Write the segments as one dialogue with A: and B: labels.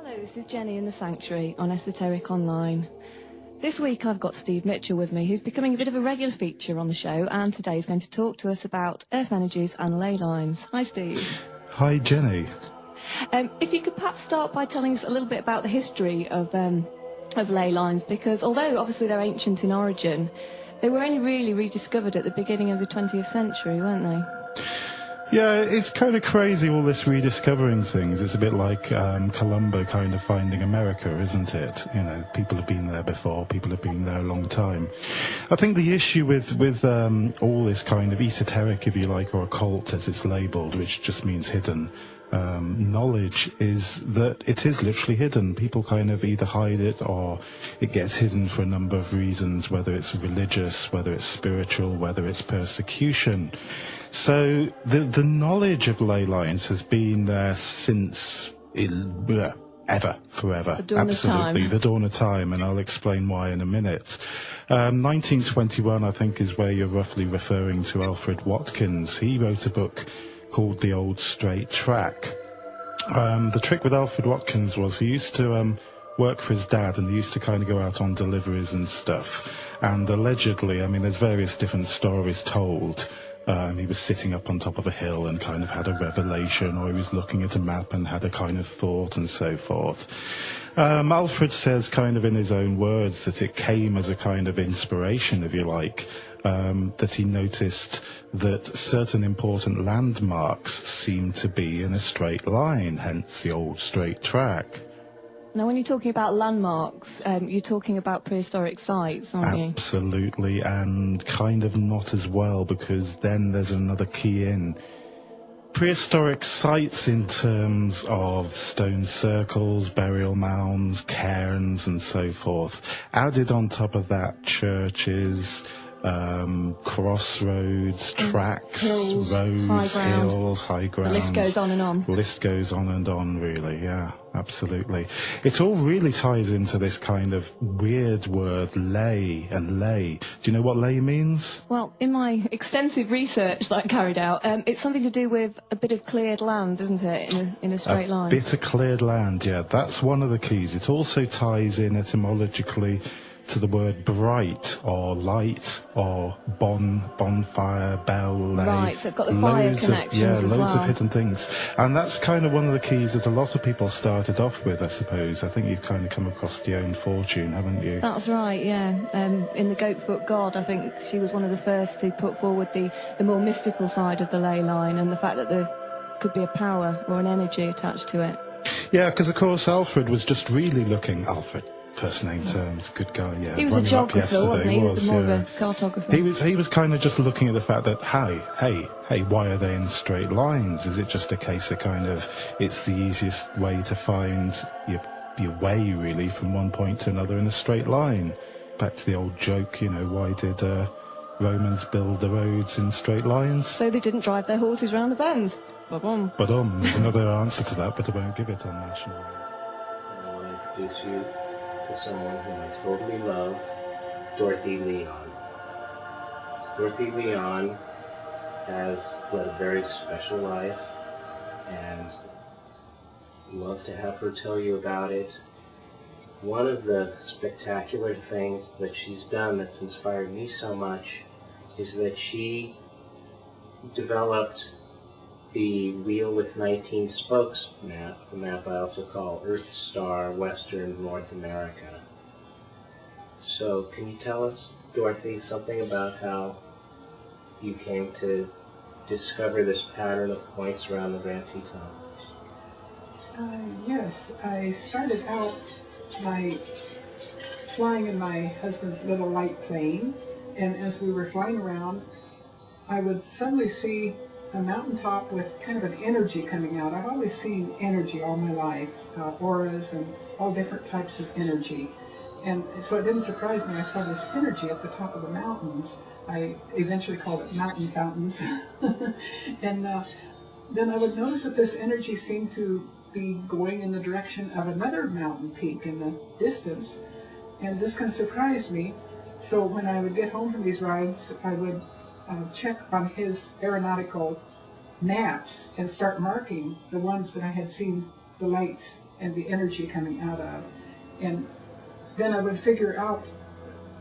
A: Hello, this is Jenny in the Sanctuary on Esoteric Online. This week I've got Steve Mitchell with me, who's becoming a bit of a regular feature on the show, and today he's going to talk to us about earth energies and ley lines. Hi, Steve.
B: Hi, Jenny.
A: If you could perhaps start by telling us a little bit about the history of ley lines, because although obviously they're ancient in origin, they were only really rediscovered at the beginning of the 20th century, weren't they?
B: Yeah, it's kind of crazy, all this rediscovering things. It's a bit like Columbo kind of finding America, isn't it? You know, people have been there before, people have been there a long time. I think the issue with all this kind of esoteric, if you like, or occult as it's labelled, which just means hidden, knowledge is that it is literally hidden. People kind of either hide it or it gets hidden for a number of reasons, whether it's religious, whether it's spiritual, whether it's persecution. So the knowledge of ley lines has been there since ever, forever.
A: The dawn
B: Absolutely,
A: of time.
B: the dawn of time, and I'll explain why in a minute. 1921, I think, is where you're roughly referring to Alfred Watkins. He wrote a book called The Old Straight Track. The trick with Alfred Watkins was he used to work for his dad, and he used to kind of go out on deliveries and stuff. And allegedly, I mean, there's various different stories told. He was sitting up on top of a hill and kind of had a revelation, or he was looking at a map and had a kind of thought and so forth. Alfred says kind of in his own words that it came as a kind of inspiration, if you like, that he noticed that certain important landmarks seemed to be in a straight line, hence the old straight track.
A: Now, when you're talking about landmarks, you're talking about prehistoric sites, aren't you?
B: Absolutely, and kind of not as well, because then there's another key in. Prehistoric sites in terms of stone circles, burial mounds, cairns and so forth. Added on top of that, churches, crossroads, tracks,
A: hills,
B: roads,
A: high ground.
B: hills, high grounds.
A: The list goes on and on.
B: The list goes on and on, really, yeah, absolutely. It all really ties into this kind of weird word, ley and ley. Do you know what ley means?
A: Well, in my extensive research that I carried out, it's something to do with a bit of cleared land, isn't it, in a straight line?
B: A bit of cleared land, yeah, that's one of the keys. It also ties in etymologically to the word bright or light or bonfire, bell, ley.
A: Right, so it's got the fire connections as
B: loads
A: well.
B: of hidden things. And that's kind of one of the keys that a lot of people started off with, I suppose. I think you've kind of come across the own fortune, haven't you?
A: That's right, yeah. In the Goatfoot God, I think she was one of the first to put forward the more mystical side of the ley line, and the fact that there could be a power or an energy attached to it.
B: Yeah, because of course Alfred was just really looking... Alfred. First name terms, good guy, yeah.
A: He was a geographer, wasn't he? He was more of a cartographer.
B: He was kind of just looking at the fact that, hey, why are they in straight lines? Is it just a case of kind of, it's the easiest way to find your way, really, from one point to another in a straight line? Back to the old joke, you know, why did Romans build the roads in straight lines?
A: So they didn't drive their horses round the bends. Ba-bum.
B: There's another answer to that, but I won't give it on National Radio.
C: I want to introduce you to someone whom I totally love, Dorothy Leon. Dorothy Leon has led a very special life, and I'd love to have her tell you about it. One of the spectacular things that she's done that's inspired me so much is that she developed the wheel with 19 spokes map, the map I also call Earth Star Western North America. So can you tell us, Dorothy, something about how you came to discover this pattern of points around the Grand Tetons?
D: Yes, I started out by flying in my husband's little light plane, and as we were flying around, I would suddenly see a mountaintop with kind of an energy coming out. I've always seen energy all my life, auras and all different types of energy. And so it didn't surprise me. I saw this energy at the top of the mountains. I eventually called it mountain fountains. And then I would notice that this energy seemed to be going in the direction of another mountain peak in the distance. And this kind of surprised me. So when I would get home from these rides, I would check on his aeronautical maps and start marking the ones that I had seen the lights and the energy coming out of. And then I would figure out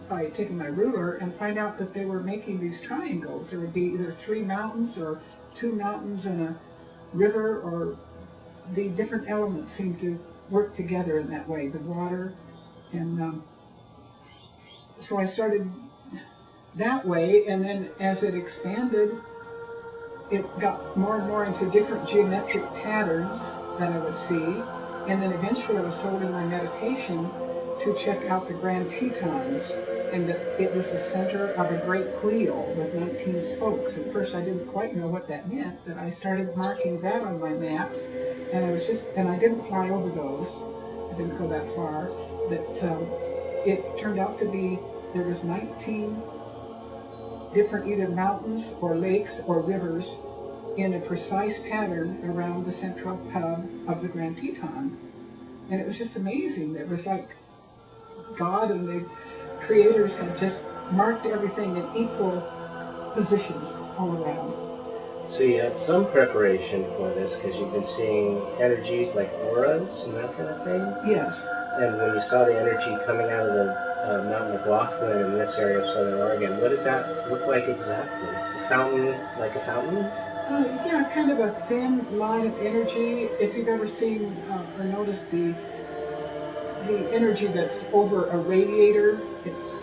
D: by taking my ruler and find out that they were making these triangles. There would be either 3 mountains or 2 mountains and a river, or the different elements seem to work together in that way, the water. And so I started that way, and then as it expanded, it got more and more into different geometric patterns that I would see. And then eventually I was told in my meditation to check out the Grand Tetons, and that it was the center of a great wheel with 19 spokes. At first I didn't quite know what that meant, but I started marking that on my maps, and I didn't fly over those. I didn't go that far. But it turned out to be, there was 19 different either mountains or lakes or rivers in a precise pattern around the central hub of the Grand Teton. And it was just amazing. It was like God and the creators had just marked everything in equal positions all around.
C: So you had some preparation for this because you've been seeing energies like auras and that kind of thing?
D: Yes.
C: And when you saw the energy coming out of the Mount McLaughlin in this area of Southern Oregon, what did that look like exactly? A fountain, like a fountain?
D: Yeah, kind of a thin line of energy. If you've ever seen or noticed the energy that's over a radiator, it's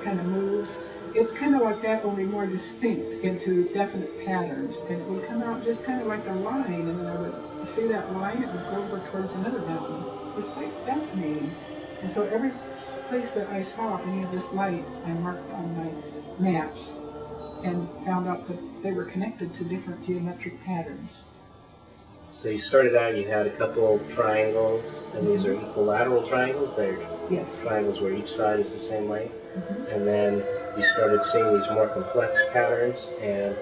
D: kind of moves. It's kind of like that, only more distinct into definite patterns. And it would come out just kind of like a line, and then I would see that line, it would go over towards another mountain. It's quite fascinating. And so every place that I saw any of this light, I marked on my maps and found out that they were connected to different geometric patterns.
C: So you started out, you had a couple triangles, and these are equilateral triangles. They're triangles where each side is the same length. And then you started seeing these more complex patterns, and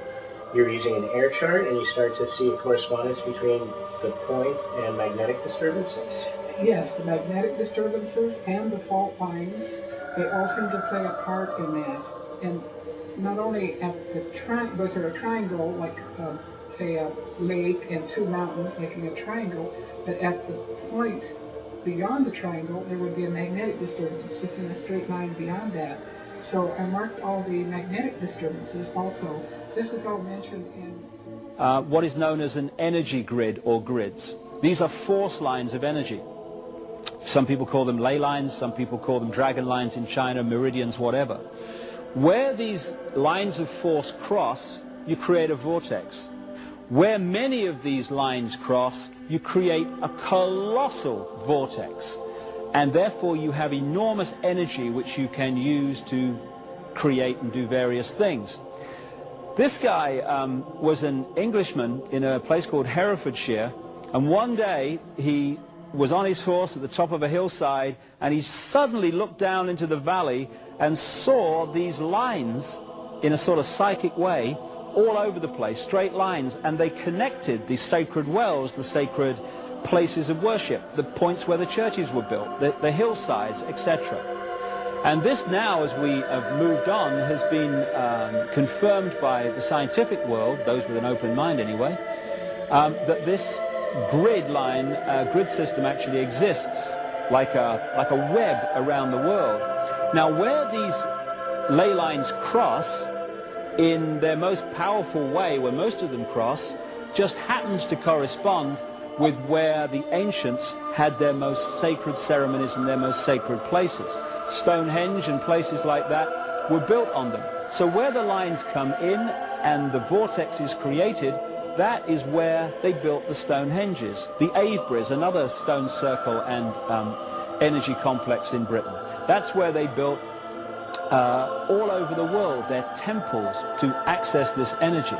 C: you're using an air chart, and you start to see a correspondence between the points and magnetic disturbances?
D: Yes, the magnetic disturbances and the fault lines, they all seem to play a part in that. And not only at the was there a triangle, like say a lake and 2 mountains making a triangle, but at the point beyond the triangle there would be a magnetic disturbance just in a straight line beyond that. So I marked all the magnetic disturbances also. This is all mentioned in
E: what is known as an energy grid or grids. These are force lines of energy. Some people call them ley lines, some people call them dragon lines in China, meridians, whatever. Where these lines of force cross, you create a vortex. Where many of these lines cross, you create a colossal vortex. And therefore you have enormous energy which you can use to create and do various things. This guy was an Englishman in a place called Herefordshire, and one day he was on his horse at the top of a hillside, and he suddenly looked down into the valley and saw these lines in a sort of psychic way all over the place, straight lines, and they connected the sacred wells, the sacred places of worship, the points where the churches were built, the hillsides, etc. And this now, as we have moved on, has been confirmed by the scientific world, those with an open mind anyway, that this grid system actually exists like a web around the world. Now, where these ley lines cross in their most powerful way, where most of them cross, just happens to correspond with where the ancients had their most sacred ceremonies and their most sacred places. Stonehenge and places like that were built on them. So where the lines come in and the vortex is created, that is where they built the Stonehenges. The Aveburys, another stone circle and energy complex in Britain. That's where they built all over the world their temples to access this energy.